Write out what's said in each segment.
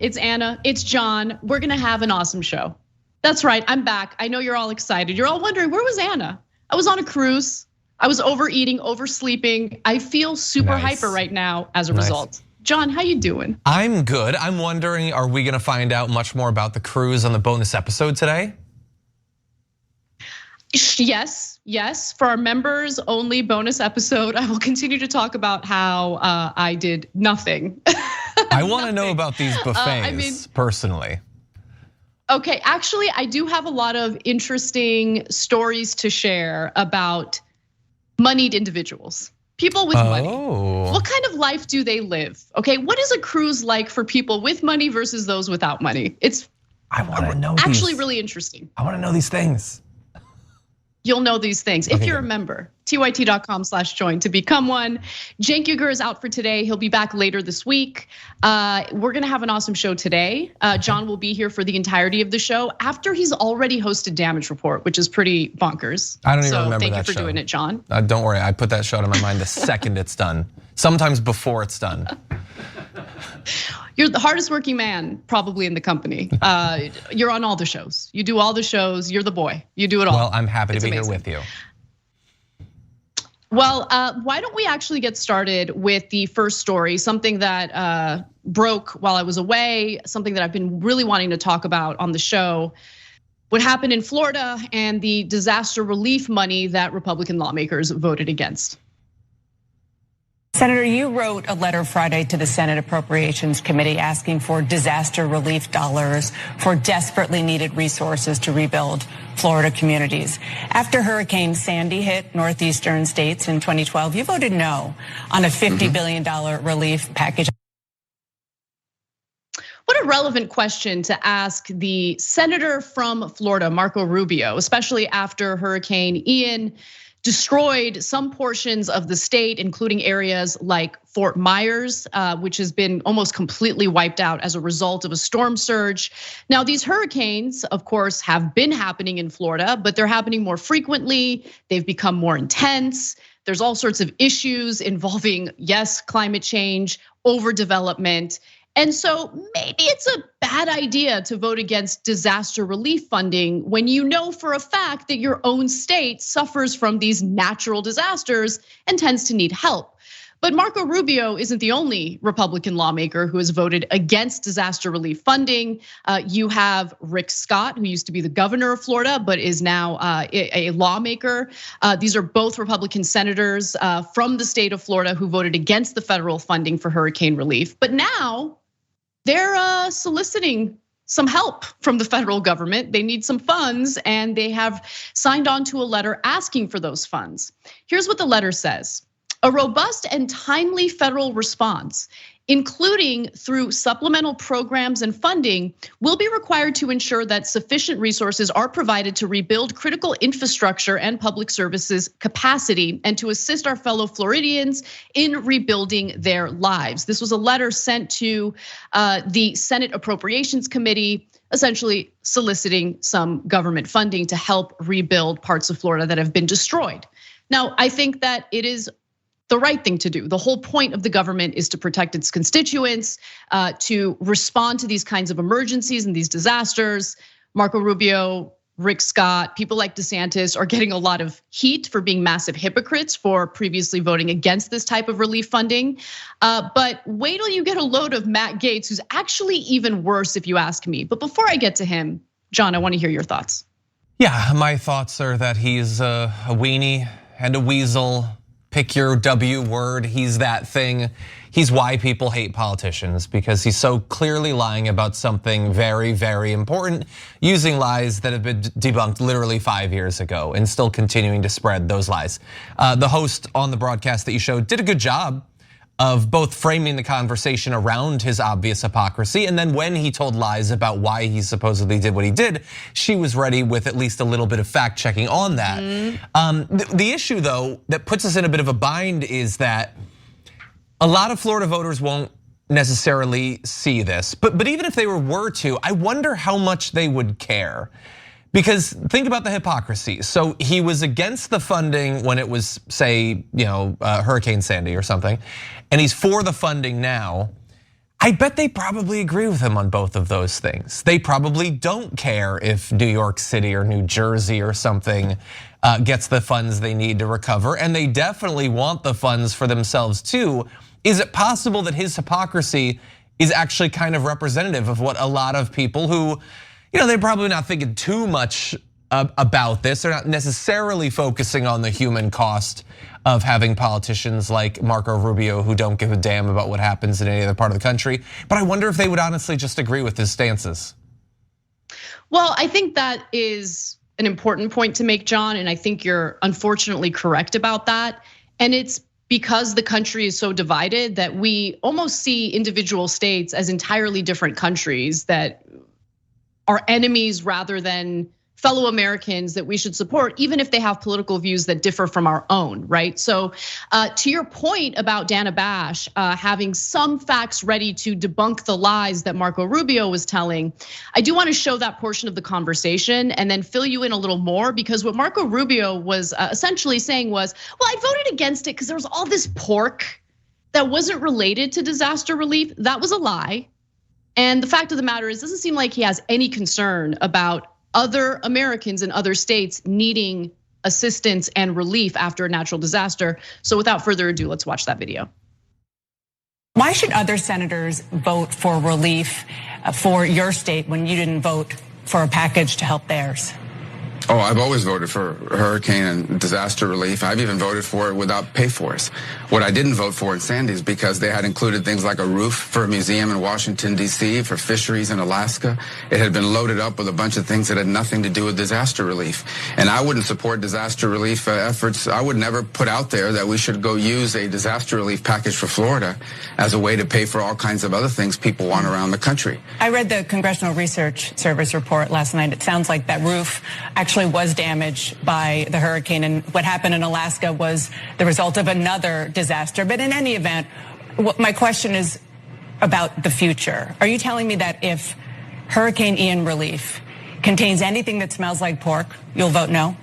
it's Anna, it's John. We're gonna have an awesome show. That's right, I'm back. I know you're all excited. You're all wondering, where was Anna? I was on a cruise. I was overeating, oversleeping. I feel super hyper right now as a result. John, how you doing? I'm good. I'm wondering, are we gonna find out much more about the cruise on the bonus episode today? Yes. For our members only bonus episode, I will continue to talk about how I did nothing. I wanna know about these buffets personally. Okay, actually, I do have a lot of interesting stories to share about moneyed individuals. People with money. What kind of life do they live? Okay, what is a cruise like for people with money versus those without money? I want to know actually really interesting. I want to know these things. You'll know these things if you're a member. tyt.com/join to become one. Cenk Uygur is out for today. He'll be back later this week. We're gonna have an awesome show today. John will be here for the entirety of the show after he's already hosted Damage Report, which is pretty bonkers. I don't even remember that show. Thank you for doing it, John. Don't worry, I put that show in my mind the second it's done. Sometimes before it's done. You're the hardest working man probably in the company. You're on all the shows. You do all the shows. You're the boy. You do it all. Well, I'm happy to be here with you. Well, why don't we actually get started with the first story, something that broke while I was away, something that I've been really wanting to talk about on the show. What happened in Florida and the disaster relief money that Republican lawmakers voted against. Senator, you wrote a letter Friday to the Senate Appropriations Committee asking for disaster relief dollars for desperately needed resources to rebuild Florida communities. After Hurricane Sandy hit northeastern states in 2012, you voted no on a $50 billion relief package. What a relevant question to ask the senator from Florida, Marco Rubio, especially after Hurricane Ian destroyed some portions of the state, including areas like Fort Myers, which has been almost completely wiped out as a result of a storm surge. Now, these hurricanes, of course, have been happening in Florida, but they're happening more frequently. They've become more intense. There's all sorts of issues involving, yes, climate change, overdevelopment. And so maybe it's a bad idea to vote against disaster relief funding when you know for a fact that your own state suffers from these natural disasters and tends to need help. But Marco Rubio isn't the only Republican lawmaker who has voted against disaster relief funding. You have Rick Scott, who used to be the governor of Florida, but is now a lawmaker. These are both Republican senators from the state of Florida who voted against the federal funding for hurricane relief. But now, they're soliciting some help from the federal government. They need some funds and they have signed on to a letter asking for those funds. Here's what the letter says. A robust and timely federal response, including through supplemental programs and funding, will be required to ensure that sufficient resources are provided to rebuild critical infrastructure and public services capacity and to assist our fellow Floridians in rebuilding their lives. This was a letter sent to the Senate Appropriations Committee, essentially soliciting some government funding to help rebuild parts of Florida that have been destroyed. Now, I think that it is the right thing to do. The whole point of the government is to protect its constituents, to respond to these kinds of emergencies and these disasters. Marco Rubio, Rick Scott, people like DeSantis are getting a lot of heat for being massive hypocrites for previously voting against this type of relief funding. But wait till you get a load of Matt Gaetz, who's actually even worse if you ask me. But before I get to him, John, I wanna hear your thoughts. Yeah, my thoughts are that he's a weenie and a weasel. Pick your W word, he's that thing. He's why people hate politicians, because he's so clearly lying about something very, very important, using lies that have been debunked literally 5 years ago and still continuing to spread those lies. The host on the broadcast that you showed did a good job of both framing the conversation around his obvious hypocrisy, and then when he told lies about why he supposedly did what he did, she was ready with at least a little bit of fact checking on that. The issue though that puts us in a bit of a bind is that a lot of Florida voters won't necessarily see this, but even if they were to, I wonder how much they would care. Because think about the hypocrisy. So he was against the funding when it was, say, Hurricane Sandy or something, and he's for the funding now. I bet they probably agree with him on both of those things. They probably don't care if New York City or New Jersey or something gets the funds they need to recover, and they definitely want the funds for themselves too. Is it possible that his hypocrisy is actually kind of representative of what a lot of people who, they're probably not thinking too much about this. They're not necessarily focusing on the human cost of having politicians like Marco Rubio who don't give a damn about what happens in any other part of the country. But I wonder if they would honestly just agree with his stances. Well, I think that is an important point to make, John, and I think you're unfortunately correct about that. And it's because the country is so divided that we almost see individual states as entirely different countries that are enemies rather than fellow Americans that we should support, even if they have political views that differ from our own, right? So to your point about Dana Bash having some facts ready to debunk the lies that Marco Rubio was telling, I do want to show that portion of the conversation and then fill you in a little more, because what Marco Rubio was essentially saying was, well, I voted against it because there was all this pork that wasn't related to disaster relief. That was a lie. And the fact of the matter is, it doesn't seem like he has any concern about other Americans in other states needing assistance and relief after a natural disaster. So without further ado, let's watch that video. Why should other senators vote for relief for your state when you didn't vote for a package to help theirs? Oh, I've always voted for hurricane and disaster relief. I've even voted for it without pay-fors. What I didn't vote for in Sandy is because they had included things like a roof for a museum in Washington, D.C., for fisheries in Alaska. It had been loaded up with a bunch of things that had nothing to do with disaster relief. And I wouldn't support disaster relief efforts. I would never put out there that we should go use a disaster relief package for Florida as a way to pay for all kinds of other things people want around the country. I read the Congressional Research Service report last night. It sounds like that roof actually was damaged by the hurricane, and what happened in Alaska was the result of another disaster. But in any event, my question is about the future. Are you telling me that if Hurricane Ian relief contains anything that smells like pork, you'll vote no?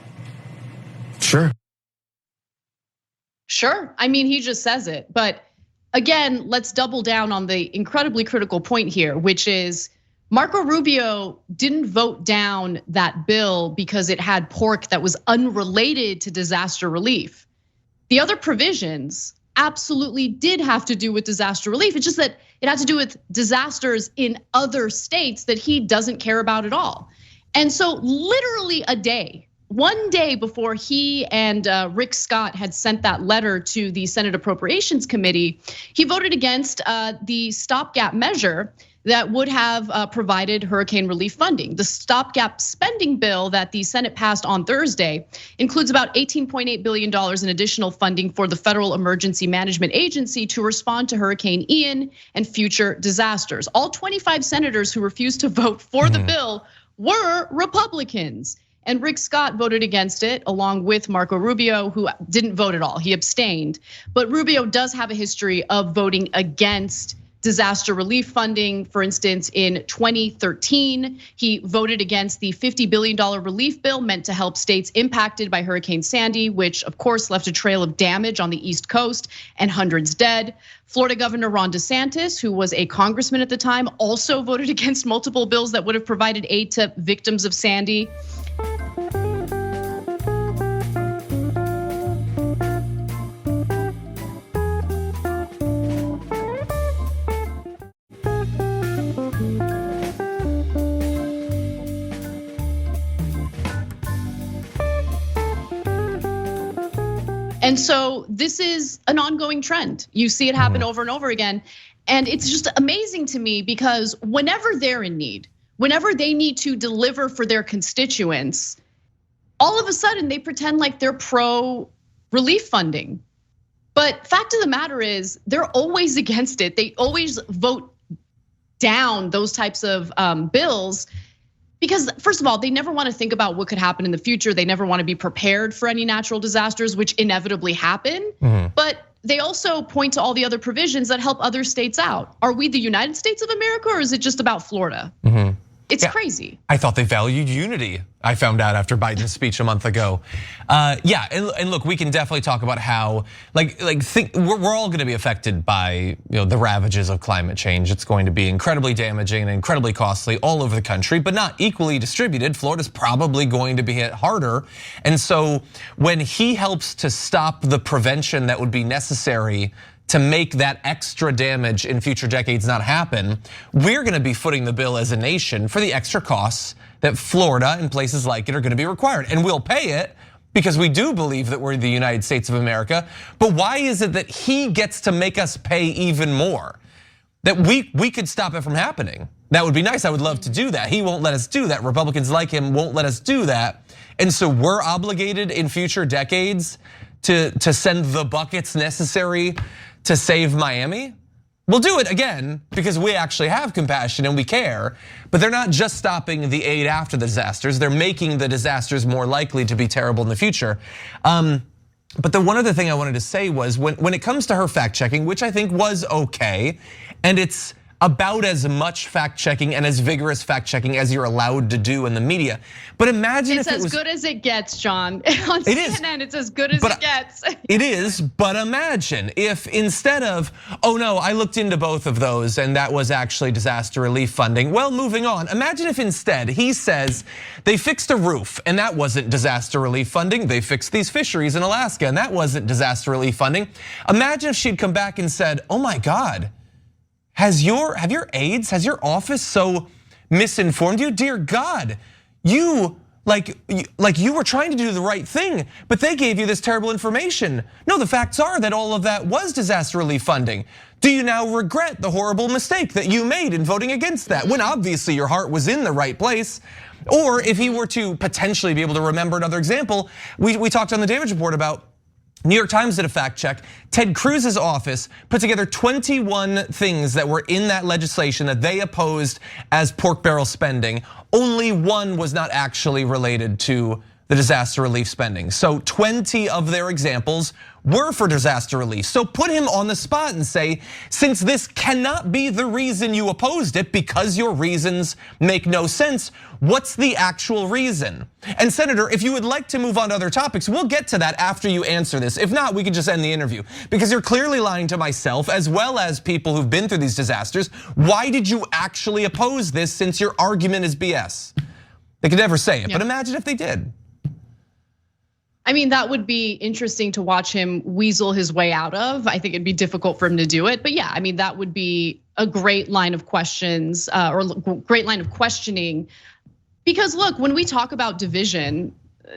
Sure. Sure, I mean, he just says it. But again, let's double down on the incredibly critical point here, which is Marco Rubio didn't vote down that bill because it had pork that was unrelated to disaster relief. The other provisions absolutely did have to do with disaster relief. It's just that it had to do with disasters in other states that he doesn't care about at all. And so literally one day before he and Rick Scott had sent that letter to the Senate Appropriations Committee, he voted against the stopgap measure that would have provided hurricane relief funding. The stopgap spending bill that the Senate passed on Thursday includes about $18.8 billion in additional funding for the Federal Emergency Management Agency to respond to Hurricane Ian and future disasters. All 25 senators who refused to vote for the bill were Republicans. And Rick Scott voted against it, along with Marco Rubio, who didn't vote at all. He abstained. But Rubio does have a history of voting against disaster relief funding. For instance, in 2013, he voted against the $50 billion relief bill meant to help states impacted by Hurricane Sandy, which of course left a trail of damage on the East Coast and hundreds dead. Florida Governor Ron DeSantis, who was a congressman at the time, also voted against multiple bills that would have provided aid to victims of Sandy. And so this is an ongoing trend. You see it happen over and over again. And it's just amazing to me because whenever they're in need, whenever they need to deliver for their constituents, all of a sudden they pretend like they're pro relief funding. But fact of the matter is they're always against it. They always vote down those types of bills. Because first of all, they never want to think about what could happen in the future. They never want to be prepared for any natural disasters, which inevitably happen. But they also point to all the other provisions that help other states out. Are we the United States of America, or is it just about Florida? It's crazy. I thought they valued unity. I found out after Biden's speech a month ago. Yeah, and look, we can definitely talk about how, we're all going to be affected by the ravages of climate change. It's going to be incredibly damaging and incredibly costly all over the country, but not equally distributed. Florida's probably going to be hit harder. And so when he helps to stop the prevention that would be necessary to make that extra damage in future decades not happen, we're gonna be footing the bill as a nation for the extra costs that Florida and places like it are gonna be required. And we'll pay it because we do believe that we're the United States of America. But why is it that he gets to make us pay even more? That we could stop it from happening. That would be nice, I would love to do that. He won't let us do that. Republicans like him won't let us do that. And so we're obligated in future decades to send the buckets necessary to save Miami. We'll do it again because we actually have compassion and we care, but they're not just stopping the aid after the disasters, they're making the disasters more likely to be terrible in the future. But the one other thing I wanted to say was when it comes to her fact checking, which I think was okay, and it's about as much fact checking and as vigorous fact checking as you're allowed to do in the media. But imagine if it was as good as it gets, John. On CNN, it's as good as it gets. It is, but imagine if instead of, oh no, I looked into both of those and that was actually disaster relief funding. Well, moving on. Imagine if instead he says they fixed a roof and that wasn't disaster relief funding. They fixed these fisheries in Alaska and that wasn't disaster relief funding. Imagine if she'd come back and said, oh my God, have your aides, has your office so misinformed you? Dear God, you were trying to do the right thing, but they gave you this terrible information. No, the facts are that all of that was disaster relief funding. Do you now regret the horrible mistake that you made in voting against that? When obviously your heart was in the right place. Or if he were to potentially be able to remember another example, we talked on the Damage Report about New York Times did a fact check. Ted Cruz's office put together 21 things that were in that legislation that they opposed as pork barrel spending. Only one was not actually related to the disaster relief spending. So 20 of their examples were for disaster relief. So put him on the spot and say, since this cannot be the reason you opposed it because your reasons make no sense, what's the actual reason? And Senator, if you would like to move on to other topics, we'll get to that after you answer this. If not, we can just end the interview because you're clearly lying to myself as well as people who've been through these disasters. Why did you actually oppose this since your argument is BS? They could never say it, but imagine if they did. I mean, that would be interesting to watch him weasel his way out of. I think it'd be difficult for him to do it. But yeah, I mean, that would be a great line of questions or great line of questioning. Because look, when we talk about division,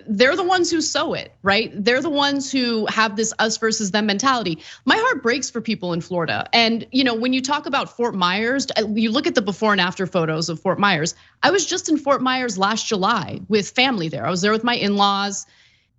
they're the ones who sow it, right? They're the ones who have this us versus them mentality. My heart breaks for people in Florida. And when you talk about Fort Myers, you look at the before and after photos of Fort Myers. I was just in Fort Myers last July with family there. I was there with my in-laws.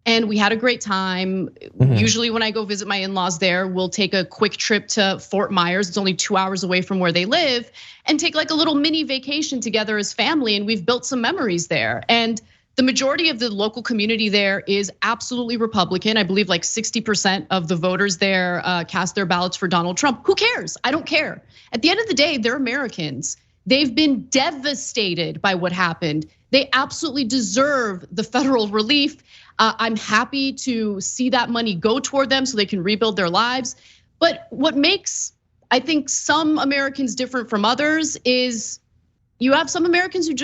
And we had a great time. Usually when I go visit my in-laws there, we'll take a quick trip to Fort Myers. It's only 2 hours away from where they live, and take like a little mini vacation together as family. And we've built some memories there. And the majority of the local community there is absolutely Republican. I believe like 60% of the voters there cast their ballots for Donald Trump. Who cares? I don't care. At the end of the day, they're Americans. They've been devastated by what happened. They absolutely deserve the federal relief. I'm happy to see that money go toward them so they can rebuild their lives. But what makes, I think, some Americans different from others is you have some Americans who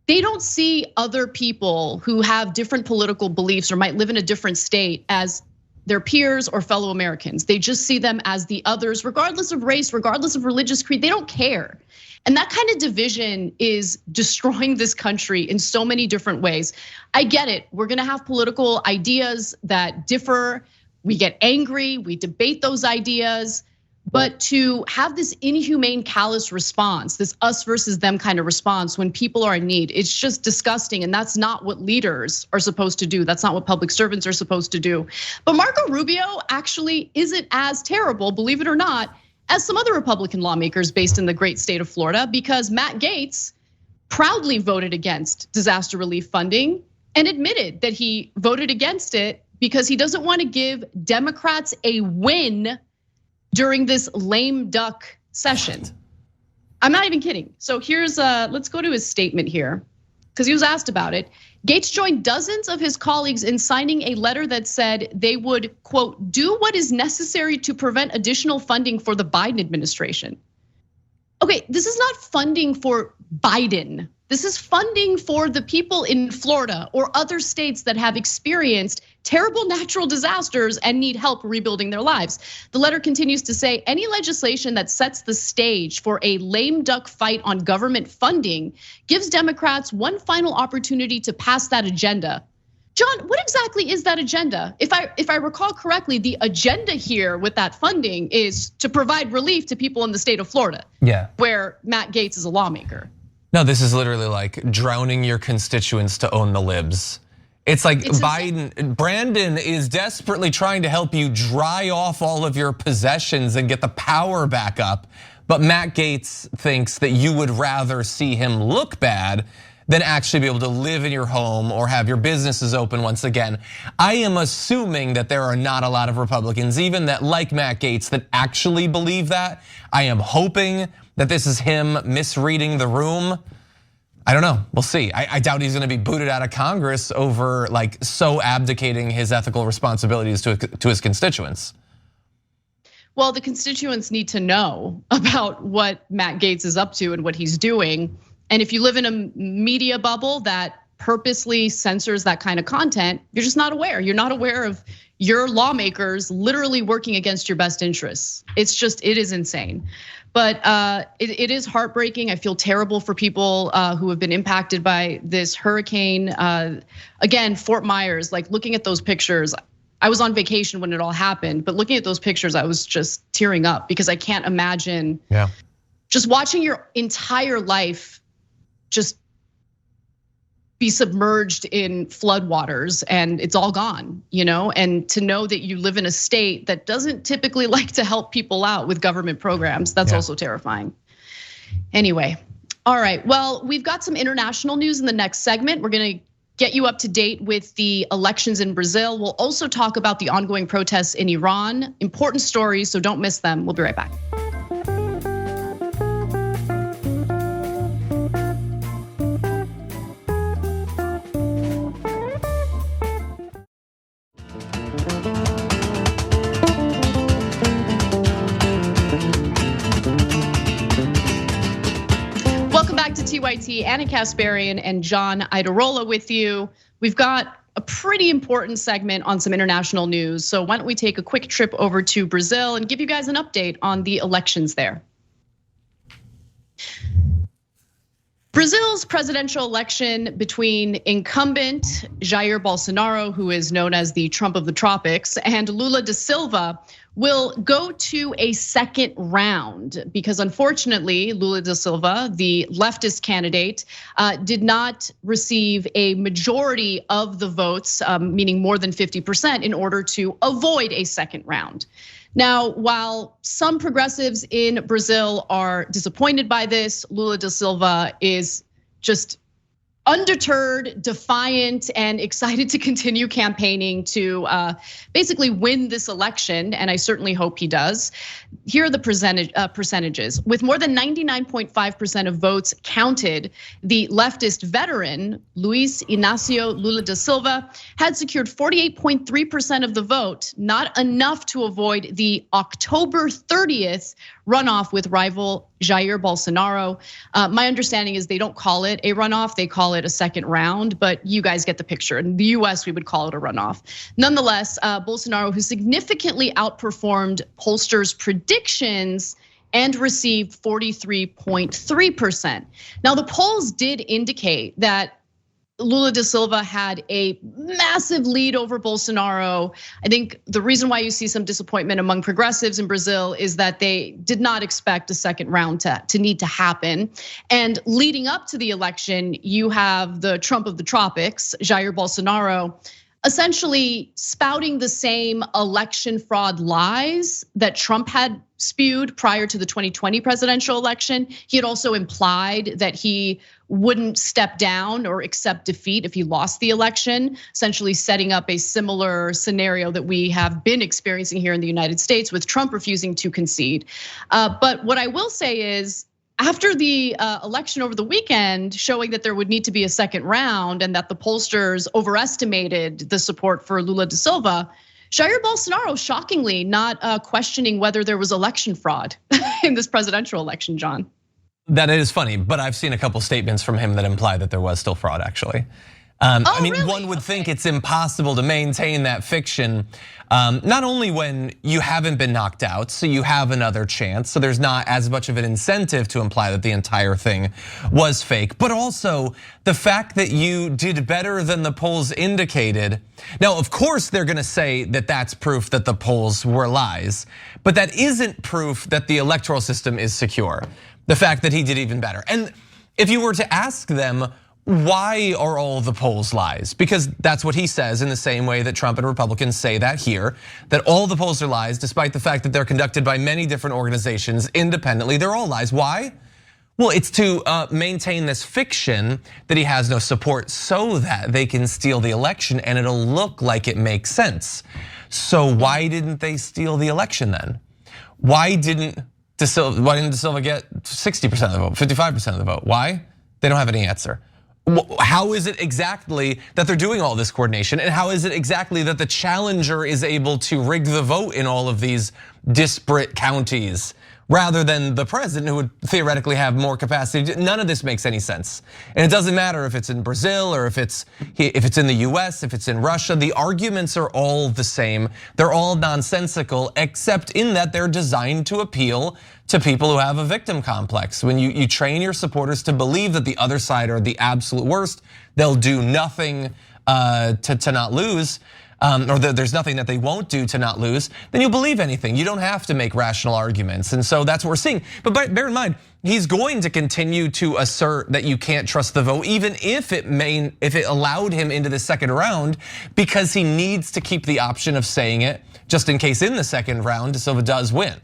they don't see other people who have different political beliefs or might live in a different state as their peers or fellow Americans. They just see them as the others, regardless of race, regardless of religious creed. They don't care. And that kind of division is destroying this country in so many different ways. I get it. We're gonna have political ideas that differ. We get angry, we debate those ideas. But to have this inhumane, callous response, this us versus them kind of response when people are in need, it's just disgusting. And that's not what leaders are supposed to do. That's not what public servants are supposed to do. But Marco Rubio actually isn't as terrible, believe it or not, as some other Republican lawmakers based in the great state of Florida, because Matt Gaetz proudly voted against disaster relief funding and admitted that he voted against it because he doesn't want to give Democrats a win during this lame duck session. I'm not even kidding. So here's, let's go to his statement here, because he was asked about it. Gates joined dozens of his colleagues in signing a letter that said they would, quote, do what is necessary to prevent additional funding for the Biden administration. Okay, this is not funding for Biden. This is funding for the people in Florida or other states that have experienced terrible natural disasters and need help rebuilding their lives. The letter continues to say any legislation that sets the stage for a lame duck fight on government funding gives Democrats one final opportunity to pass that agenda. John, what exactly is that agenda? If I recall correctly, the agenda here with that funding is to provide relief to people in the state of Florida. Yeah. Where Matt Gaetz is a lawmaker. No, this is literally like drowning your constituents to own the libs. It's like Brandon is desperately trying to help you dry off all of your possessions and get the power back up. But Matt Gaetz thinks that you would rather see him look bad than actually be able to live in your home or have your businesses open once again. I am assuming that there are not a lot of Republicans, even that like Matt Gaetz, that actually believe that. I am hoping that this is him misreading the room. I don't know, we'll see. I doubt he's gonna be booted out of Congress over like so abdicating his ethical responsibilities to his constituents. Well, the constituents need to know about what Matt Gaetz is up to and what he's doing. And if you live in a media bubble that purposely censors that kind of content, you're just not aware. You're not aware of your lawmakers literally working against your best interests. It is insane. But it is heartbreaking. I feel terrible for people who have been impacted by this hurricane. Again, Fort Myers, like looking at those pictures, I was on vacation when it all happened, but looking at those pictures, I was just tearing up because I can't imagine just watching your entire life just be submerged in floodwaters and it's all gone, and to know that you live in a state that doesn't typically like to help people out with government programs, that's also terrifying. Anyway, all right, well, we've got some international news in the next segment. We're gonna get you up to date with the elections in Brazil. We'll also talk about the ongoing protests in Iran. Important stories, so don't miss them. We'll be right back. TYT, Anna Kasparian and John Idarola with you. We've got a pretty important segment on some international news. So why don't we take a quick trip over to Brazil and give you guys an update on the elections there. Brazil's presidential election between incumbent Jair Bolsonaro, who is known as the Trump of the tropics, and Lula da Silva will go to a second round because unfortunately, Lula da Silva, the leftist candidate, did not receive a majority of the votes, meaning more than 50% in order to avoid a second round. Now, while some progressives in Brazil are disappointed by this, Lula da Silva is just undeterred, defiant, and excited to continue campaigning to basically win this election, and I certainly hope he does. Here are the percentages. With more than 99.5% of votes counted, the leftist veteran, Luiz Inácio Lula da Silva, had secured 48.3% of the vote, not enough to avoid the October 30th runoff with rival Jair Bolsonaro. My understanding is they don't call it a runoff, they call it a second round, but you guys get the picture. In the US, we would call it a runoff. Nonetheless, Bolsonaro, who significantly outperformed pollsters' predictions and received 43.3%. Now, the polls did indicate that Lula da Silva had a massive lead over Bolsonaro. I think the reason why you see some disappointment among progressives in Brazil is that they did not expect a second round to need to happen. And leading up to the election, you have the Trump of the tropics, Jair Bolsonaro, essentially spouting the same election fraud lies that Trump had spewed prior to the 2020 presidential election. He had also implied that he wouldn't step down or accept defeat if he lost the election, essentially setting up a similar scenario that we have been experiencing here in the United States with Trump refusing to concede. But what I will say is, after the election over the weekend, showing that there would need to be a second round and that the pollsters overestimated the support for Lula da Silva, Jair Bolsonaro shockingly not questioning whether there was election fraud in this presidential election, John. That is funny, but I've seen a couple statements from him that imply that there was still fraud, actually. I mean, really? One would think it's impossible to maintain that fiction, not only when you haven't been knocked out, so you have another chance, so there's not as much of an incentive to imply that the entire thing was fake, but also the fact that you did better than the polls indicated. Now, of course, they're gonna say that that's proof that the polls were lies, but that isn't proof that the electoral system is secure. The fact that he did even better. And if you were to ask them, why are all the polls lies? Because that's what he says, in the same way that Trump and Republicans say that here, that all the polls are lies, despite the fact that they're conducted by many different organizations independently. They're all lies. Why? Well, it's to maintain this fiction that he has no support so that they can steal the election and it'll look like it makes sense. So why didn't they steal the election then? Why didn't Da Silva get 60% of the vote, 55% of the vote? Why? They don't have any answer. How is it exactly that they're doing all this coordination? And how is it exactly that the challenger is able to rig the vote in all of these disparate counties rather than the president, who would theoretically have more capacity? None of this makes any sense. And it doesn't matter if it's in Brazil or if it's in the US, if it's in Russia, the arguments are all the same. They're all nonsensical, except in that they're designed to appeal to people who have a victim complex. When you train your supporters to believe that the other side are the absolute worst, they'll do nothing to not lose, or there's nothing that they won't do to not lose, then you'll believe anything. You don't have to make rational arguments. And so that's what we're seeing. But bear in mind, he's going to continue to assert that you can't trust the vote, even if it allowed him into the second round, because he needs to keep the option of saying it just in case in the second round Da Silva does win.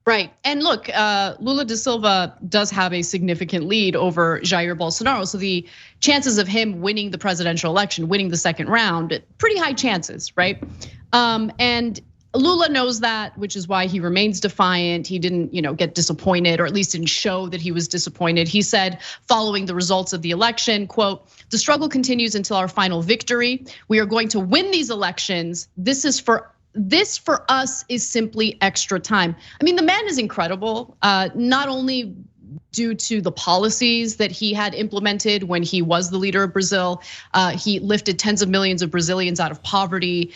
Right, and look, Lula da Silva does have a significant lead over Jair Bolsonaro. So the chances of him winning the presidential election, winning the second round, pretty high chances, right? And Lula knows that, which is why he remains defiant. He didn't, get disappointed, or at least didn't show that he was disappointed. He said, following the results of the election, quote, "The struggle continues until our final victory. We are going to win these elections. This for us is simply extra time." I mean, the man is incredible, not only due to the policies that he had implemented when he was the leader of Brazil. He lifted tens of millions of Brazilians out of poverty.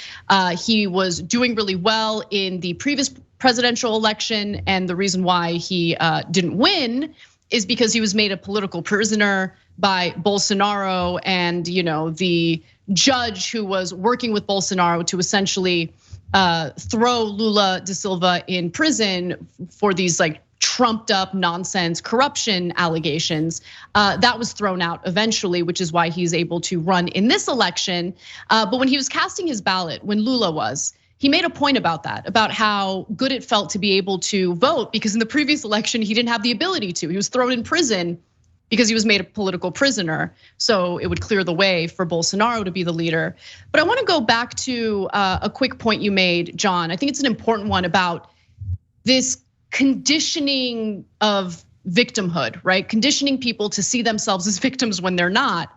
He was doing really well in the previous presidential election, and the reason why he didn't win is because he was made a political prisoner by Bolsonaro and the judge who was working with Bolsonaro to essentially throw Lula da Silva in prison for these trumped up nonsense corruption allegations. That was thrown out eventually, which is why he's able to run in this election. But when he was casting his ballot, when Lula was, he made a point about that, about how good it felt to be able to vote, because in the previous election, he didn't have the ability to. He was thrown in prison because he was made a political prisoner. So it would clear the way for Bolsonaro to be the leader. But I wanna go back to a quick point you made, John. I think it's an important one about this conditioning of victimhood, right? Conditioning people to see themselves as victims when they're not.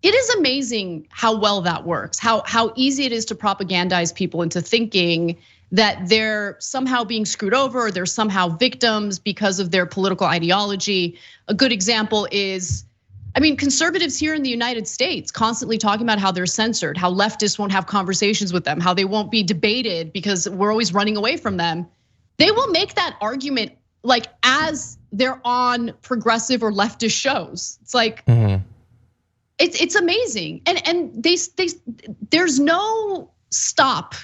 It is amazing how well that works, how easy it is to propagandize people into thinking that they're somehow being screwed over, or they're somehow victims because of their political ideology. A good example is, conservatives here in the United States constantly talking about how they're censored, how leftists won't have conversations with them, how they won't be debated because we're always running away from them. They will make that argument as they're on progressive or leftist shows. It's it's amazing, and there's no stop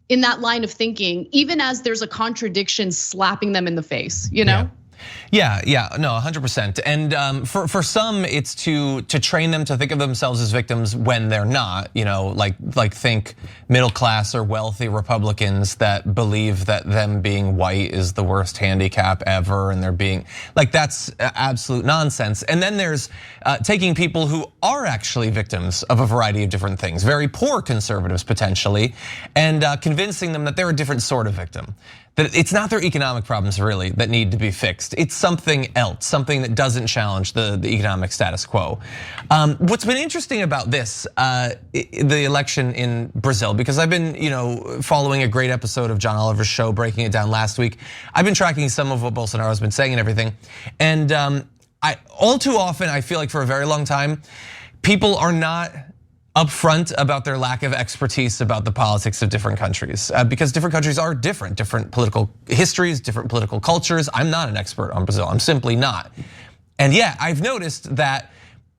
in that line of thinking, even as there's a contradiction slapping them in the face, Yeah, no, 100%. And for some, it's to train them to think of themselves as victims when they're not. Like think middle class or wealthy Republicans that believe that them being white is the worst handicap ever, and they're being that's absolute nonsense. And then there's taking people who are actually victims of a variety of different things, very poor conservatives potentially, and convincing them that they're a different sort of victim. that it's not their economic problems really that need to be fixed. It's something else, something that doesn't challenge the economic status quo. What's been interesting about this, the election in Brazil, because I've been following a great episode of John Oliver's show, breaking it down last week. I've been tracking some of what Bolsonaro's been saying and everything. And all too often, I feel like for a very long time, people are not upfront about their lack of expertise about the politics of different countries, because different countries are different political histories, different political cultures. I'm not an expert on Brazil, I'm simply not. And yeah, I've noticed that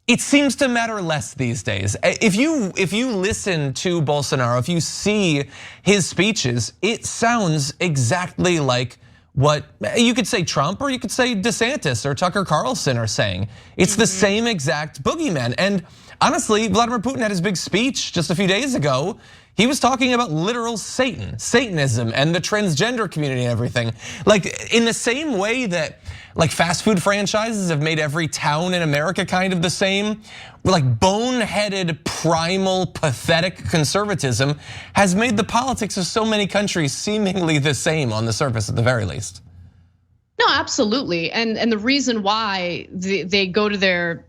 it seems to matter less these days. If you listen to Bolsonaro, if you see his speeches, it sounds exactly like what you could say Trump or you could say DeSantis or Tucker Carlson are saying. It's the same exact boogeyman. And honestly, Vladimir Putin had his big speech just a few days ago. He was talking about literal Satanism and the transgender community and everything. Like in the same way that like fast food franchises have made every town in America kind of the same, like boneheaded, primal, pathetic conservatism has made the politics of so many countries seemingly the same on the surface at the very least. No, absolutely. And the reason why they go to their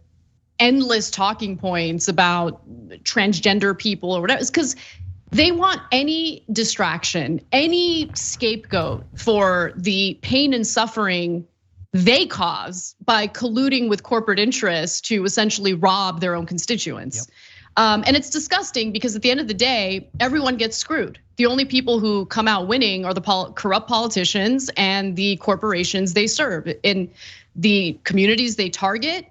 endless talking points about transgender people or whatever is because they want any distraction, any scapegoat for the pain and suffering they cause by colluding with corporate interests to essentially rob their own constituents. Yep. And it's disgusting because at the end of the day, everyone gets screwed. The only people who come out winning are the corrupt politicians and the corporations they serve. In the communities they target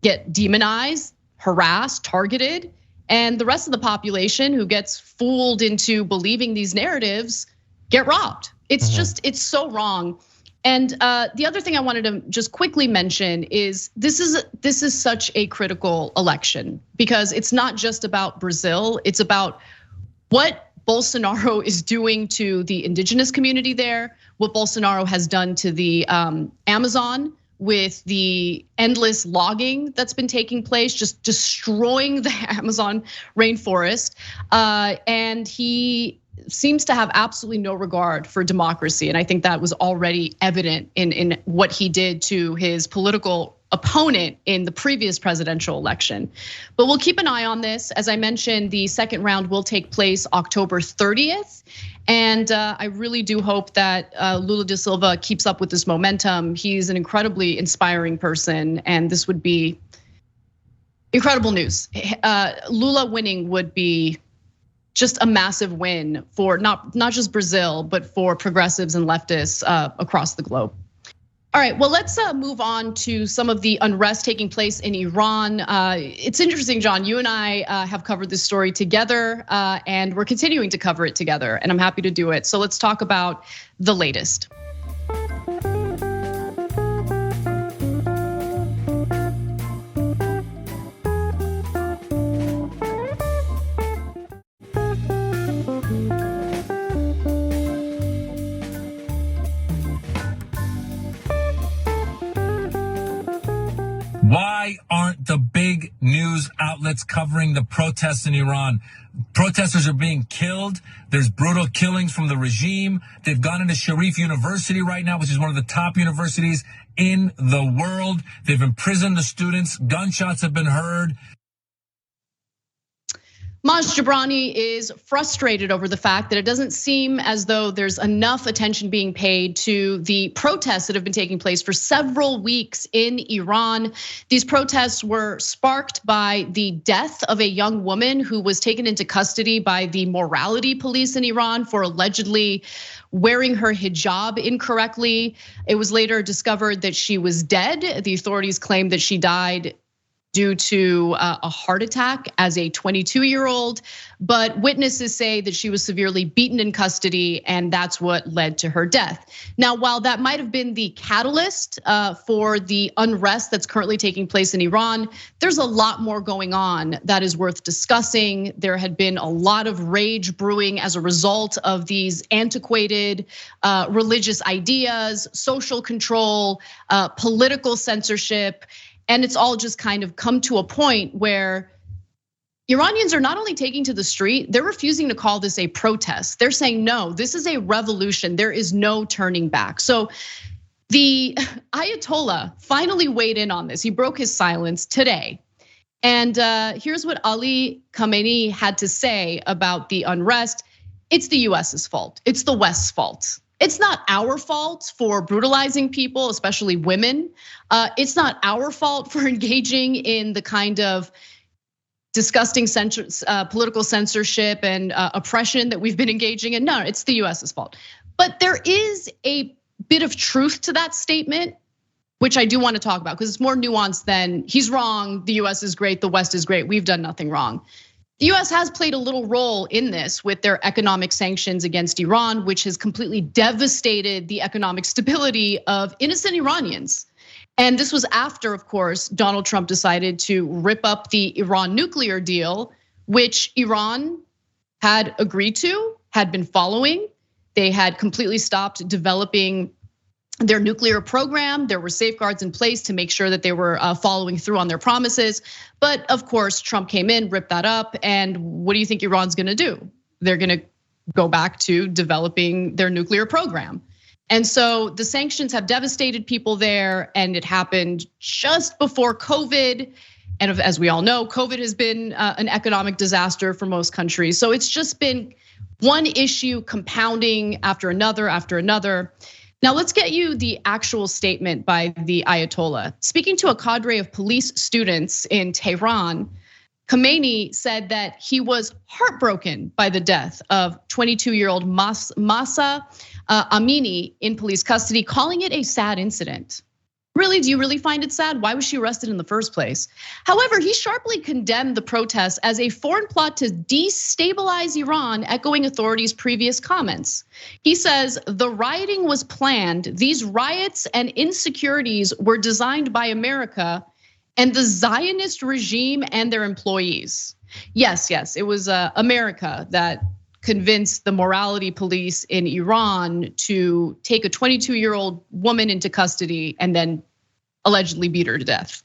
get demonized, harassed, targeted, and the rest of the population who gets fooled into believing these narratives get robbed. It's just, it's so wrong. And the other thing I wanted to just quickly mention is this is such a critical election because it's not just about Brazil, it's about what Bolsonaro is doing to the indigenous community there, what Bolsonaro has done to the Amazon with the endless logging that's been taking place, just destroying the Amazon rainforest. And he seems to have absolutely no regard for democracy. And I think that was already evident in what he did to his political opponent in the previous presidential election. But we'll keep an eye on this. As I mentioned, the second round will take place October 30th. And I really do hope that Lula da Silva keeps up with this momentum. He's an incredibly inspiring person, and this would be incredible news. Lula winning would be just a massive win for not just Brazil, but for progressives and leftists across the globe. All right, well, let's move on to some of the unrest taking place in Iran. It's interesting, John, you and I have covered this story together and we're continuing to cover it together, and I'm happy to do it. So let's talk about the latest. Why aren't the big news outlets covering the protests in Iran? Protesters are being killed. There's brutal killings from the regime. They've gone into Sharif University right now, which is one of the top universities in the world. They've imprisoned the students. Gunshots have been heard. Maj Jabrani is frustrated over the fact that it doesn't seem as though there's enough attention being paid to the protests that have been taking place for several weeks in Iran. These protests were sparked by the death of a young woman who was taken into custody by the morality police in Iran for allegedly wearing her hijab incorrectly. It was later discovered that she was dead. The authorities claimed that she died due to a heart attack as a 22-year-old, but witnesses say that she was severely beaten in custody, and that's what led to her death. Now, while that might have been the catalyst for the unrest that's currently taking place in Iran, there's a lot more going on that is worth discussing. There had been a lot of rage brewing as a result of these antiquated religious ideas, social control, political censorship. And it's all just kind of come to a point where, Iranians are not only taking to the street, they're refusing to call this a protest. They're saying, no, this is a revolution. There is no turning back. So the Ayatollah finally weighed in on this. He broke his silence today. And here's what Ali Khamenei had to say about the unrest. It's the US's fault. It's the West's fault. It's not our fault for brutalizing people, especially women. It's not our fault for engaging in the kind of disgusting political censorship and oppression that we've been engaging in. No, it's the US's fault. But there is a bit of truth to that statement, which I do want to talk about because it's more nuanced than he's wrong, the US is great, the West is great, we've done nothing wrong. The US has played a little role in this with their economic sanctions against Iran, which has completely devastated the economic stability of innocent Iranians. And this was after, of course, Donald Trump decided to rip up the Iran nuclear deal, which Iran had agreed to, had been following. They had completely stopped developing their nuclear program. There were safeguards in place to make sure that they were following through on their promises. But of course, Trump came in, ripped that up. And what do you think Iran's gonna do? They're gonna go back to developing their nuclear program. And so the sanctions have devastated people there, and it happened just before COVID. And as we all know, COVID has been an economic disaster for most countries. So it's just been one issue compounding after another after another. Now let's get you the actual statement by the Ayatollah. Speaking to a cadre of police students in Tehran, Khamenei said that he was heartbroken by the death of 22-year-old Mahsa Amini in police custody, calling it a sad incident. Really, do you really find it sad? Why was she arrested in the first place? However, he sharply condemned the protests as a foreign plot to destabilize Iran, echoing authorities' previous comments. He says the rioting was planned. These riots and insecurities were designed by America and the Zionist regime and their employees. Yes, it was America that convinced the morality police in Iran to take a 22-year-old woman into custody and then allegedly beat her to death.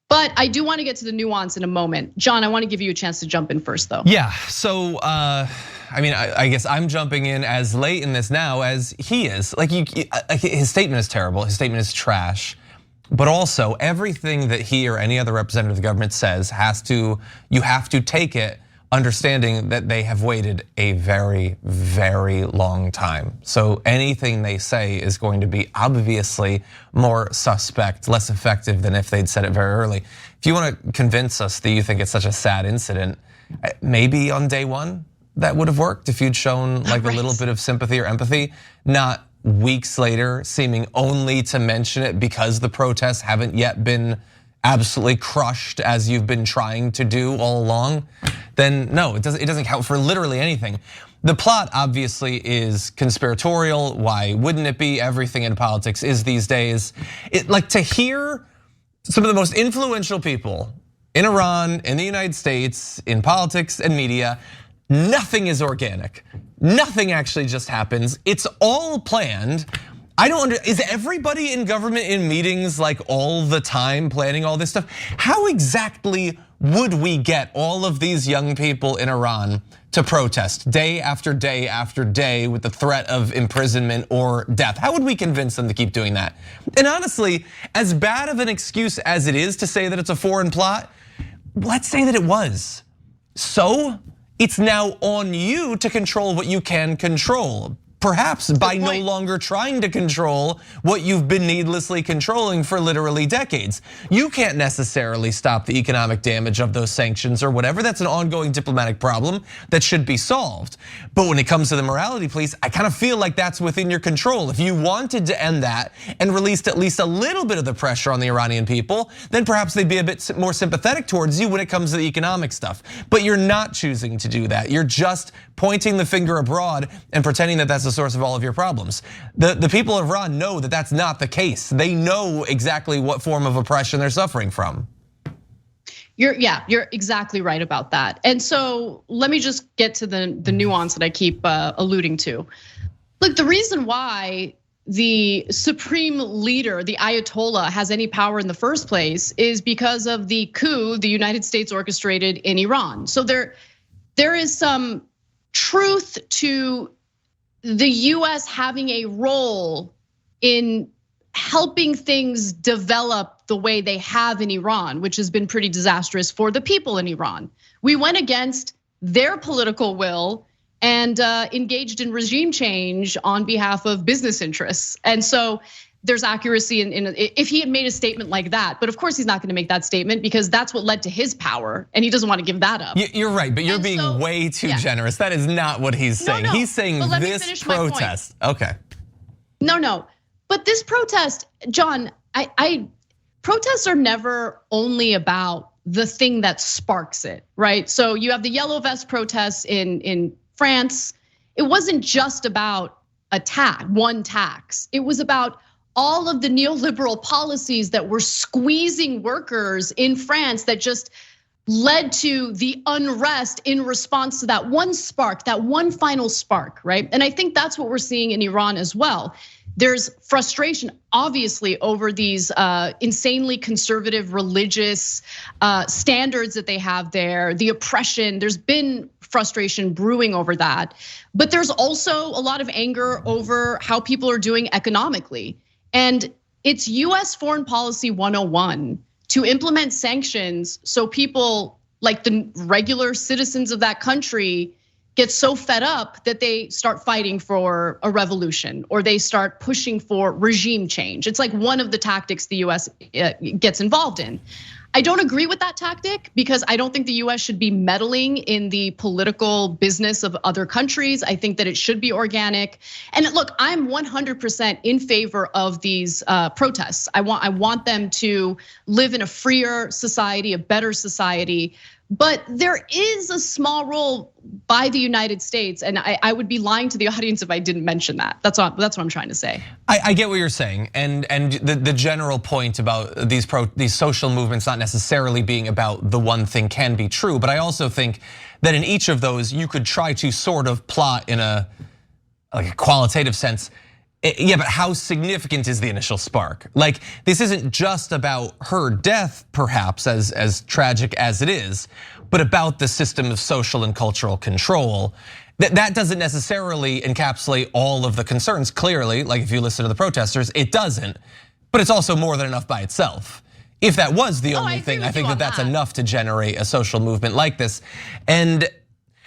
But I do want to get to the nuance in a moment. John, I want to give you a chance to jump in first though. Yeah, so I mean, I guess I'm jumping in as late in this now as he is. Like his statement is terrible, his statement is trash. But also everything that he or any other representative of the government says you have to take it understanding that they have waited a very, very long time. So anything they say is going to be obviously more suspect, less effective than if they'd said it very early. If you want to convince us that you think it's such a sad incident, maybe on day one that would have worked if you'd shown like a little bit of sympathy or empathy, not weeks later seeming only to mention it because the protests haven't yet been absolutely crushed as you've been trying to do all along, then no, it doesn't count for literally anything. The plot obviously is conspiratorial. Why wouldn't it be? Everything in politics is these days. Like to hear some of the most influential people in Iran, in the United States, in politics and media, nothing is organic. Nothing actually just happens. It's all planned. Is everybody in government in meetings like all the time planning all this stuff? How exactly would we get all of these young people in Iran to protest day after day after day with the threat of imprisonment or death? How would we convince them to keep doing that? And honestly, as bad of an excuse as it is to say that it's a foreign plot, let's say that it was. So it's now on you to control what you can control. Perhaps by no longer trying to control what you've been needlessly controlling for literally decades. You can't necessarily stop the economic damage of those sanctions or whatever. That's an ongoing diplomatic problem that should be solved. But when it comes to the morality police, I kind of feel like that's within your control. If you wanted to end that and released at least a little bit of the pressure on the Iranian people, then perhaps they'd be a bit more sympathetic towards you when it comes to the economic stuff. But you're not choosing to do that. You're just pointing the finger abroad and pretending that that's the source of all of your problems. The people of Iran know that that's not the case. They know exactly what form of oppression they're suffering from. You're exactly right about that. And so let me just get to the nuance that I keep alluding to. Look, the reason why the supreme leader, the Ayatollah, has any power in the first place is because of the coup the United States orchestrated in Iran. So there is some truth to the US having a role in helping things develop the way they have in Iran, which has been pretty disastrous for the people in Iran. We went against their political will and engaged in regime change on behalf of business interests. And so there's accuracy in if he had made a statement like that, but of course he's not gonna make that statement because that's what led to his power and he doesn't wanna give that up. You're right, but you're being way too generous. That is not what he's saying. He's saying this protest, okay. No, but this protest, John, protests are never only about the thing that sparks it, right? So you have the yellow vest protests in France. It wasn't just about one tax. It was about all of the neoliberal policies that were squeezing workers in France that just led to the unrest in response to that one spark, that one final spark, right? And I think that's what we're seeing in Iran as well. There's frustration, obviously, over these insanely conservative religious standards that they have there, the oppression. There's been frustration brewing over that. But there's also a lot of anger over how people are doing economically. And it's US foreign policy 101 to implement sanctions so people like the regular citizens of that country get so fed up that they start fighting for a revolution or they start pushing for regime change. It's like one of the tactics the US gets involved in. I don't agree with that tactic because I don't think the US should be meddling in the political business of other countries. I think that it should be organic. And look, I'm 100% in favor of these protests. I want them to live in a freer society, a better society. But there is a small role by the United States, and I would be lying to the audience if I didn't mention that. That's what I'm trying to say. I get what you're saying, and the general point about these social movements not necessarily being about the one thing can be true. But I also think that in each of those, you could try to sort of plot in a qualitative sense. Yeah, but how significant is the initial spark? Like, this isn't just about her death, perhaps, as tragic as it is, but about the system of social and cultural control. That doesn't necessarily encapsulate all of the concerns, clearly, like if you listen to the protesters, it doesn't. But it's also more than enough by itself. If that was the only thing, I think that's enough to generate a social movement like this. And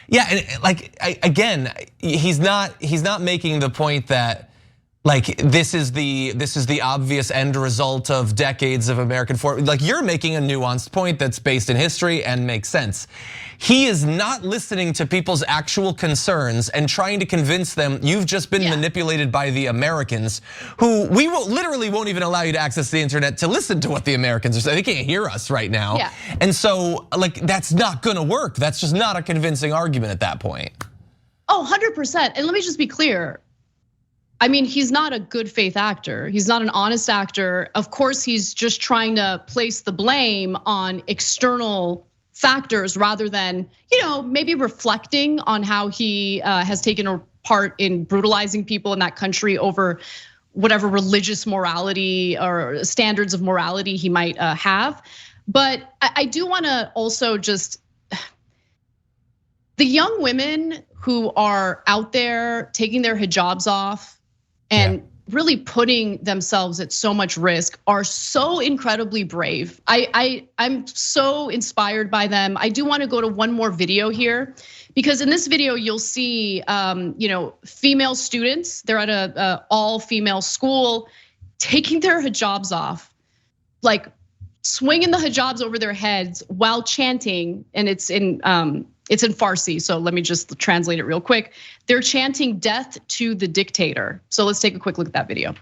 yeah, and like again, he's not making the point that like this is the obvious end result of decades of American foreign. Like you're making a nuanced point that's based in history and makes sense. He is not listening to people's actual concerns and trying to convince them you've just been manipulated by the Americans, who literally won't even allow you to access the internet to listen to what the Americans are saying. They can't hear us right now. Yeah. And so like that's not gonna work. That's just not a convincing argument at that point. Oh, 100%. And let me just be clear. I mean, he's not a good faith actor. He's not an honest actor. Of course, he's just trying to place the blame on external factors rather than, maybe reflecting on how he has taken a part in brutalizing people in that country over whatever religious morality or standards of morality he might have. But I do wanna also just, the young women who are out there taking their hijabs off and really putting themselves at so much risk are so incredibly brave. I'm so inspired by them. I do want to go to one more video here because in this video you'll see female students, they're at a all-female school taking their hijabs off, like swinging the hijabs over their heads while chanting, and it's in Farsi, so let me just translate it real quick. They're chanting death to the dictator. So let's take a quick look at that video.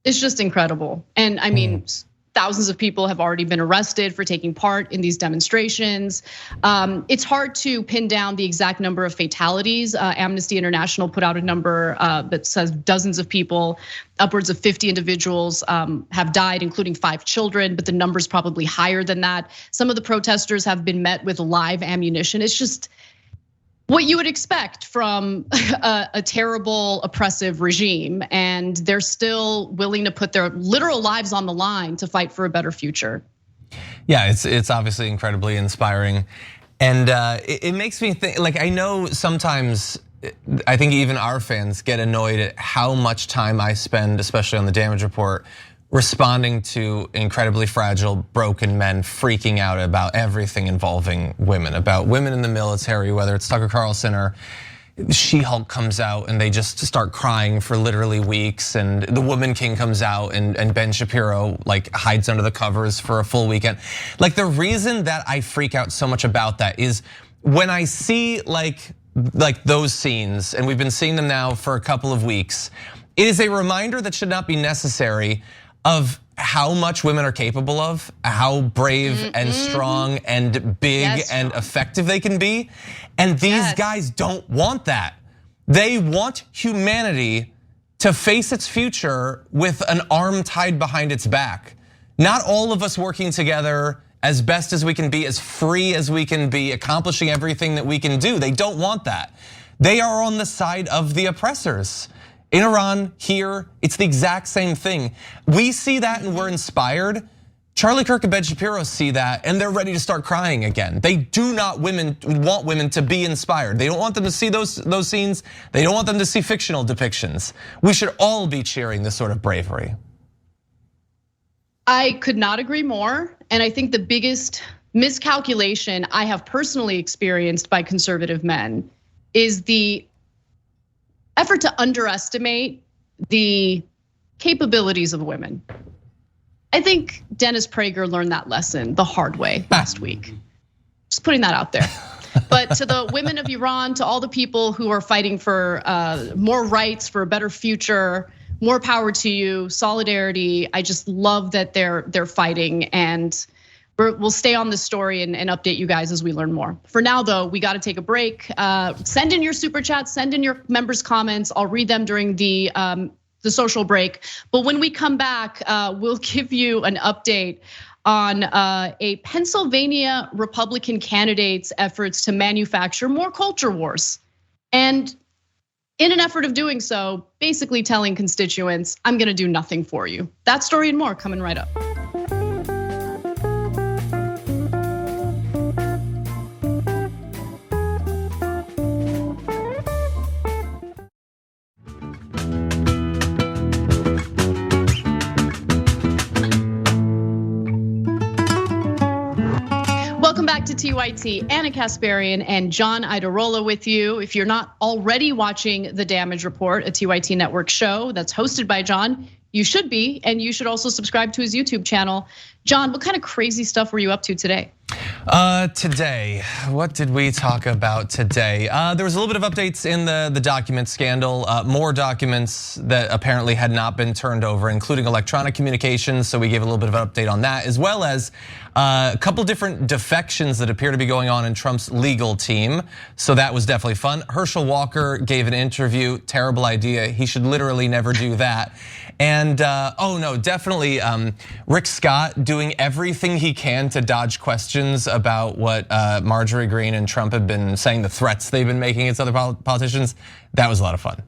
It's just incredible. And I mean, thousands of people have already been arrested for taking part in these demonstrations. It's hard to pin down the exact number of fatalities. Amnesty International put out a number that says dozens of people, upwards of 50 individuals have died, including 5 children, but the number's probably higher than that. Some of the protesters have been met with live ammunition. It's just what you would expect from a terrible, oppressive regime, and they're still willing to put their literal lives on the line to fight for a better future. Yeah, it's obviously incredibly inspiring, and it makes me think. Like, I know sometimes, I think even our fans get annoyed at how much time I spend, especially on the damage report, responding to incredibly fragile, broken men freaking out about everything involving women, about women in the military, whether it's Tucker Carlson or She-Hulk comes out and they just start crying for literally weeks, and the Woman King comes out and Ben Shapiro like hides under the covers for a full weekend. Like, the reason that I freak out so much about that is when I see like those scenes, and we've been seeing them now for a couple of weeks, it is a reminder that should not be necessary of how much women are capable of, how brave and strong and big and effective they can be. And these guys don't want that. They want humanity to face its future with an arm tied behind its back. Not all of us working together as best as we can be, as free as we can be, accomplishing everything that we can do. They don't want that. They are on the side of the oppressors. In Iran, here, it's the exact same thing. We see that and we're inspired. Charlie Kirk and Ben Shapiro see that and they're ready to start crying again. They do not want women to be inspired. They don't want them to see those scenes. They don't want them to see fictional depictions. We should all be cheering this sort of bravery. I could not agree more. And I think the biggest miscalculation I have personally experienced by conservative men is the effort to underestimate the capabilities of women. I think Dennis Prager learned that lesson the hard way last week. Just putting that out there. But to the women of Iran, to all the people who are fighting for more rights, for a better future, more power to you, solidarity. I just love that they're fighting, and we'll stay on this story and update you guys as we learn more. For now, though, we got to take a break. Send in your super chats, send in your members' comments. I'll read them during the social break. But when we come back, we'll give you an update on a Pennsylvania Republican candidate's efforts to manufacture more culture wars. And in an effort of doing so, basically telling constituents, I'm gonna do nothing for you. That story and more coming right up. Welcome back to TYT. Anna Kasparian and John Idarola with you. If you're not already watching The Damage Report, a TYT network show that's hosted by John, you should be, and you should also subscribe to his YouTube channel. John, what kind of crazy stuff were you up to today? Today, what did we talk about today? There was a little bit of updates in the document scandal, more documents that apparently had not been turned over, including electronic communications. So we gave a little bit of an update on that, as well as a couple different defections that appear to be going on in Trump's legal team. So that was definitely fun. Herschel Walker gave an interview, terrible idea. He should literally never do that. And oh no, definitely Rick Scott doing everything he can to dodge questions about what Marjorie Greene and Trump have been saying, the threats they've been making against other politicians. That was a lot of fun.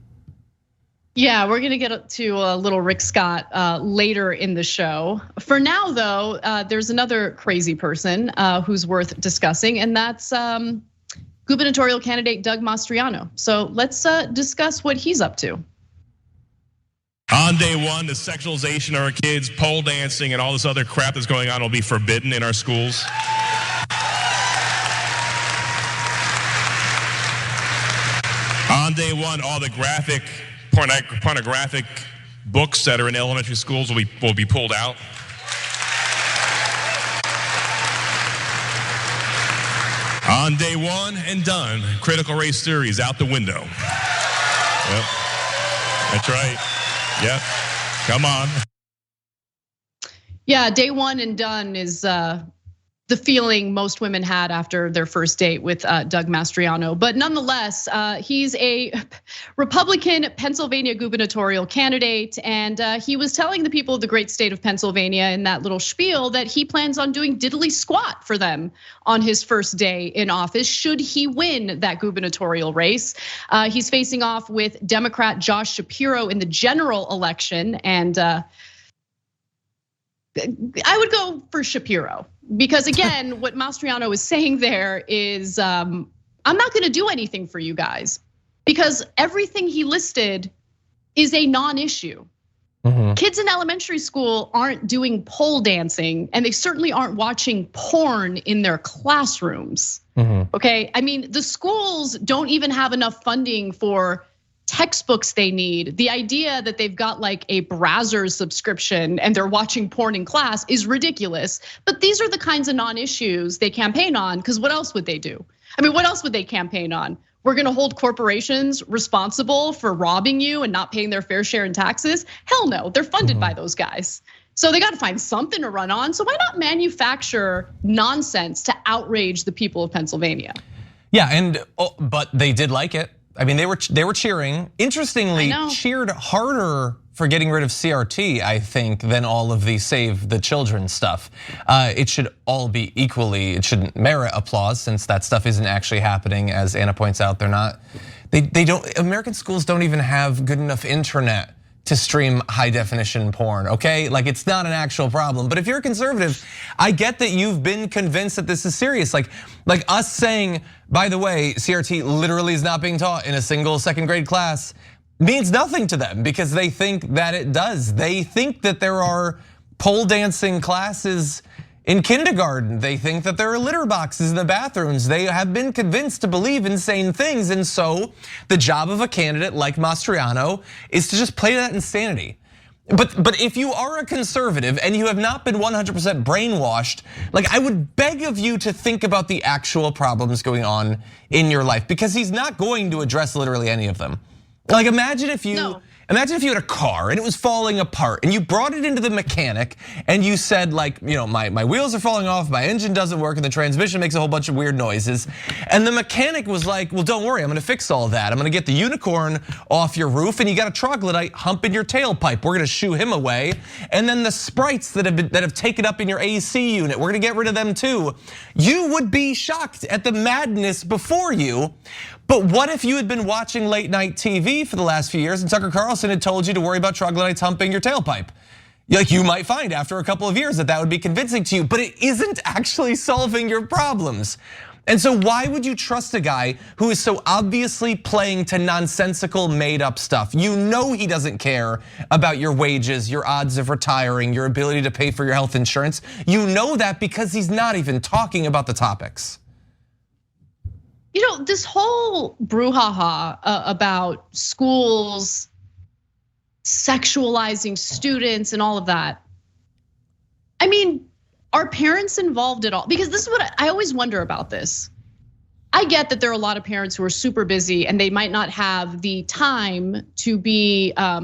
Yeah, we're gonna get to a little Rick Scott later in the show. For now, though, there's another crazy person who's worth discussing, and that's gubernatorial candidate Doug Mastriano. So let's discuss what he's up to. On day one, the sexualization of our kids, pole dancing, and all this other crap that's going on will be forbidden in our schools. On day one, all the pornographic books that are in elementary schools will be pulled out. On day one and done, critical race theory is out the window. Yep, that's right. Yep. Come on. Yeah, day one and done is the feeling most women had after their first date with Doug Mastriano. But nonetheless, he's a Republican Pennsylvania gubernatorial candidate. And he was telling the people of the great state of Pennsylvania in that little spiel that he plans on doing diddly squat for them on his first day in office, should he win that gubernatorial race. He's facing off with Democrat Josh Shapiro in the general election. And I would go for Shapiro. Because again, what Mastriano is saying there is, I'm not gonna do anything for you guys, because everything he listed is a non-issue. Kids in elementary school aren't doing pole dancing, and they certainly aren't watching porn in their classrooms, okay? I mean, the schools don't even have enough funding for textbooks they need. The idea that they've got like a Brazzers subscription and they're watching porn in class is ridiculous. But these are the kinds of non-issues they campaign on, because what else would they do? I mean, what else would they campaign on? We're gonna hold corporations responsible for robbing you and not paying their fair share in taxes? Hell no, they're funded by those guys. So they gotta find something to run on. So why not manufacture nonsense to outrage the people of Pennsylvania? Yeah, but they did like it. I mean, they were cheering. Interestingly, cheered harder for getting rid of CRT, I think, than all of the Save the Children stuff. It should all be equally, it shouldn't merit applause, since that stuff isn't actually happening. As Anna points out, they don't, American schools don't even have good enough internet to stream high definition porn, okay? Like, it's not an actual problem. But if you're a conservative, I get that you've been convinced that this is serious. Like us saying, by the way, CRT literally is not being taught in a single second grade class means nothing to them, because they think that it does. They think that there are pole dancing classes in kindergarten. They think that there are litter boxes in the bathrooms. They have been convinced to believe insane things. And so the job of a candidate like Mastriano is to just play that insanity. But if you are a conservative and you have not been 100% brainwashed, like, I would beg of you to think about the actual problems going on in your life, because he's not going to address literally any of them. Like, imagine if you had a car and it was falling apart and you brought it into the mechanic and you said, like, my wheels are falling off, my engine doesn't work, and the transmission makes a whole bunch of weird noises. And the mechanic was like, well, don't worry, I'm gonna fix all that. I'm gonna get the unicorn off your roof, and you got a troglodyte hump in your tailpipe. We're gonna shoo him away. And then the sprites that have taken up in your AC unit, we're gonna get rid of them too. You would be shocked at the madness before you. But what if you had been watching late night TV for the last few years and Tucker Carlson had told you to worry about troglodytes humping your tailpipe? Like, you might find after a couple of years that would be convincing to you, but it isn't actually solving your problems. And so why would you trust a guy who is so obviously playing to nonsensical made up stuff? You know he doesn't care about your wages, your odds of retiring, your ability to pay for your health insurance. You know that because he's not even talking about the topics. This whole brouhaha about schools sexualizing students and all of that. I mean, are parents involved at all? Because this is what I always wonder about this. I get that there are a lot of parents who are super busy and they might not have the time to be a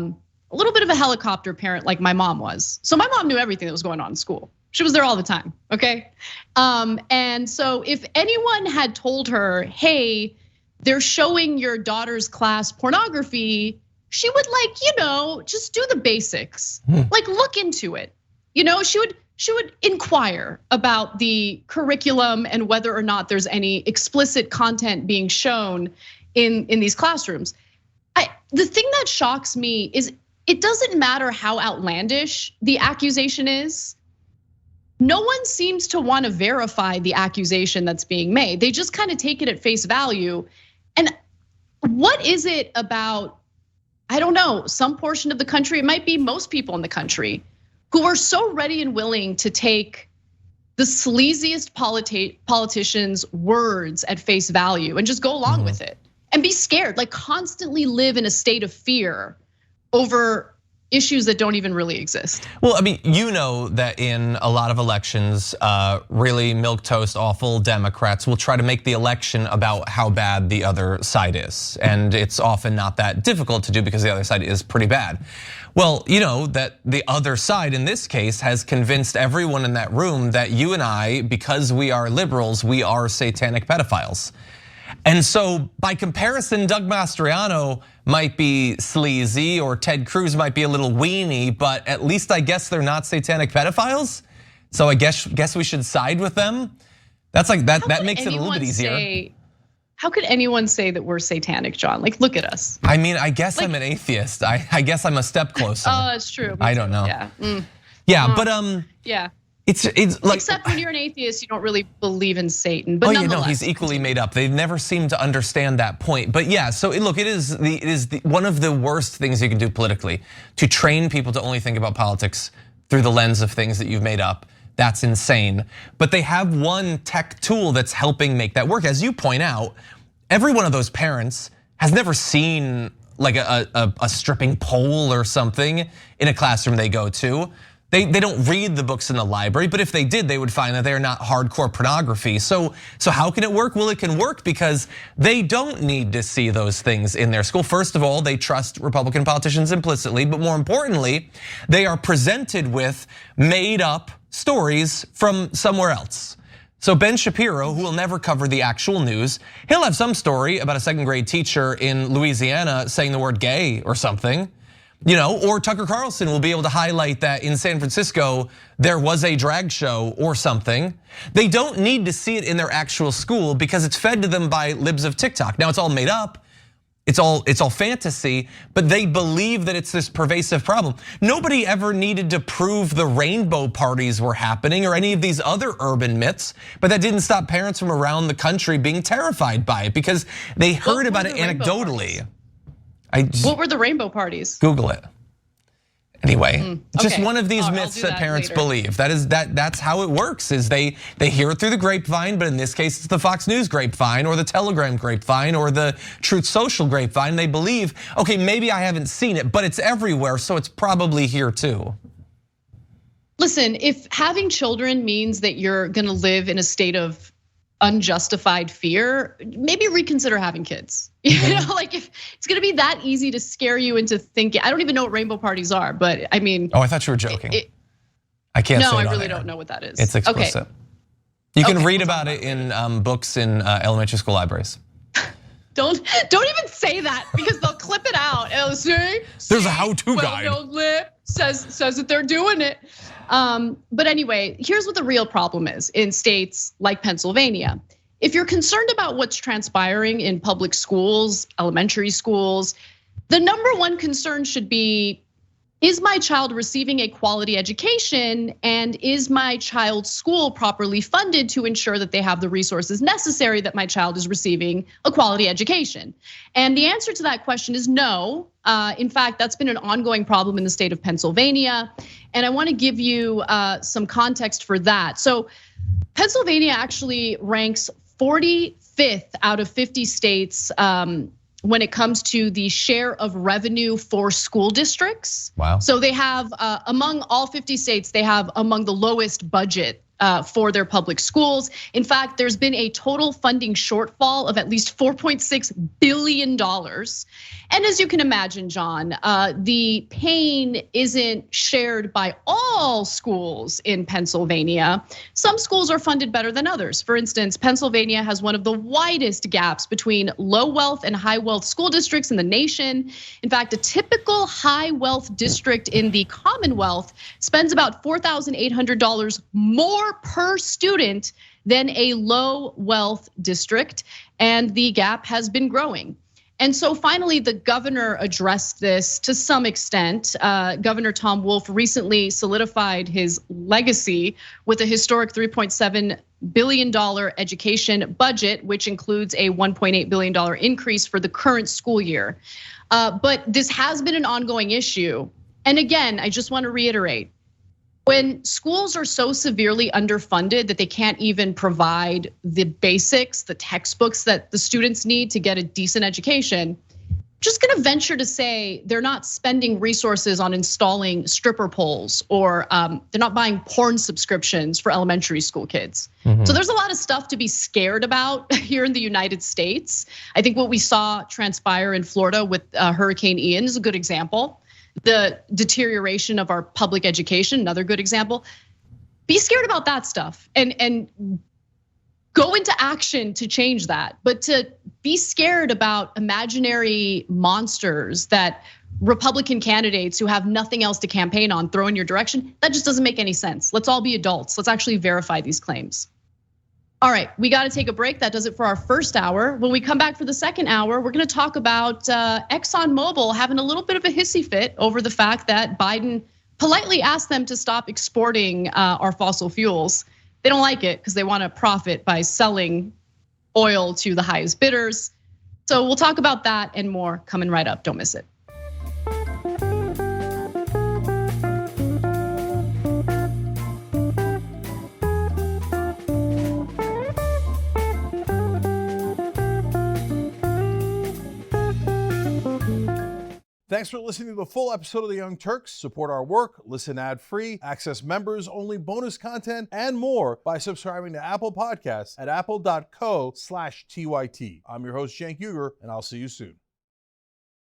little bit of a helicopter parent like my mom was. So my mom knew everything that was going on in school. She was there all the time, okay? And so if anyone had told her, hey, they're showing your daughter's class pornography, she would just do the basics, like look into it. She would inquire about the curriculum and whether or not there's any explicit content being shown in these classrooms. The thing that shocks me is it doesn't matter how outlandish the accusation is. No one seems to want to verify the accusation that's being made. They just kind of take it at face value. And what is it about, I don't know, some portion of the country, it might be most people in the country, who are so ready and willing to take the sleaziest politicians' words at face value and just go along with it and be scared, like constantly live in a state of fear over issues that don't even really exist. Well, I mean, you know that in a lot of elections, really milquetoast, awful Democrats will try to make the election about how bad the other side is. And it's often not that difficult to do because the other side is pretty bad. Well, you know that the other side in this case has convinced everyone in that room that you and I, because we are liberals, we are satanic pedophiles. And so by comparison, Doug Mastriano might be sleazy or Ted Cruz might be a little weenie, but at least I guess they're not satanic pedophiles. So I guess we should side with them. That's like that makes it a little bit easier. How could anyone say that we're satanic, John? Like, look at us. I mean, I guess I'm an atheist. I guess I'm a step closer. Oh, that's true. I don't know. Yeah. Yeah, but yeah. It's like, except when you're an atheist, you don't really believe in Satan. But no, he's equally made up. They've never seemed to understand that point. But yeah, so look, it is one of the worst things you can do politically, to train people to only think about politics through the lens of things that you've made up. That's insane. But they have one tech tool that's helping make that work. As you point out, every one of those parents has never seen like a stripping pole or something in a classroom they go to. They don't read the books in the library, but if they did, they would find that they're not hardcore pornography. So how can it work? Well, it can work because they don't need to see those things in their school. First of all, they trust Republican politicians implicitly, but more importantly, they are presented with made up stories from somewhere else. So Ben Shapiro, who will never cover the actual news, he'll have some story about a second grade teacher in Louisiana saying the word gay or something. Or Tucker Carlson will be able to highlight that in San Francisco, there was a drag show or something. They don't need to see it in their actual school because it's fed to them by libs of TikTok. Now it's all made up, it's all fantasy, but they believe that it's this pervasive problem. Nobody ever needed to prove the rainbow parties were happening or any of these other urban myths, but that didn't stop parents from around the country being terrified by it because they heard about it anecdotally. What were the rainbow parties? Google it. Anyway, just one of these myths that parents believe. That's how it works. Is they hear it through the grapevine, but in this case, it's the Fox News grapevine or the Telegram grapevine or the Truth Social grapevine. They believe, okay, maybe I haven't seen it, but it's everywhere, so it's probably here too. Listen, if having children means that you're gonna live in a state of unjustified fear, maybe reconsider having kids. Like if it's gonna be that easy to scare you into thinking, I don't even know what rainbow parties are, but I mean. Oh, I thought you were joking. I can't say it. No, I really don't know what that is. It's explicit. Okay. You can read about it in books in elementary school libraries. Don't even say that because they'll clip it out. It'll say, there's a how-to guide. Says that they're doing it. But anyway, here's what the real problem is in states like Pennsylvania. If you're concerned about what's transpiring in public schools, elementary schools, the number one concern should be, is my child receiving a quality education and is my child's school properly funded to ensure that they have the resources necessary that my child is receiving a quality education? And the answer to that question is no. In fact, that's been an ongoing problem in the state of Pennsylvania. And I wanna give you some context for that. So Pennsylvania actually ranks 45th out of 50 states when it comes to the share of revenue for school districts. Wow. So they have, among all 50 states, they have among the lowest budget for their public schools. In fact, there's been a total funding shortfall of at least $4.6 billion. And as you can imagine, John, the pain isn't shared by all schools in Pennsylvania. Some schools are funded better than others. For instance, Pennsylvania has one of the widest gaps between low wealth and high wealth school districts in the nation. In fact, a typical high wealth district in the Commonwealth spends about $4,800 more per student than a low wealth district, and the gap has been growing. And so finally, the governor addressed this to some extent. Governor Tom Wolf recently solidified his legacy with a historic $3.7 billion education budget, which includes a $1.8 billion increase for the current school year. But this has been an ongoing issue. And again, I just want to reiterate, when schools are so severely underfunded that they can't even provide the basics, the textbooks that the students need to get a decent education, just gonna venture to say they're not spending resources on installing stripper poles, or they're not buying porn subscriptions for elementary school kids. So there's a lot of stuff to be scared about here in the United States. I think what we saw transpire in Florida with Hurricane Ian is a good example. The deterioration of our public education, another good example. Be scared about that stuff and go into action to change that. But to be scared about imaginary monsters that Republican candidates who have nothing else to campaign on throw in your direction, that just doesn't make any sense. Let's all be adults. Let's actually verify these claims. All right, we got to take a break. That does it for our first hour. When we come back for the second hour, we're going to talk about ExxonMobil having a little bit of a hissy fit over the fact that Biden politely asked them to stop exporting our fossil fuels. They don't like it because they want to profit by selling oil to the highest bidders. So we'll talk about that and more coming right up. Don't miss it. Thanks for listening to the full episode of The Young Turks. Support our work, listen ad-free, access members-only bonus content, and more by subscribing to Apple Podcasts at apple.co/TYT. I'm your host, Cenk Uygur, and I'll see you soon.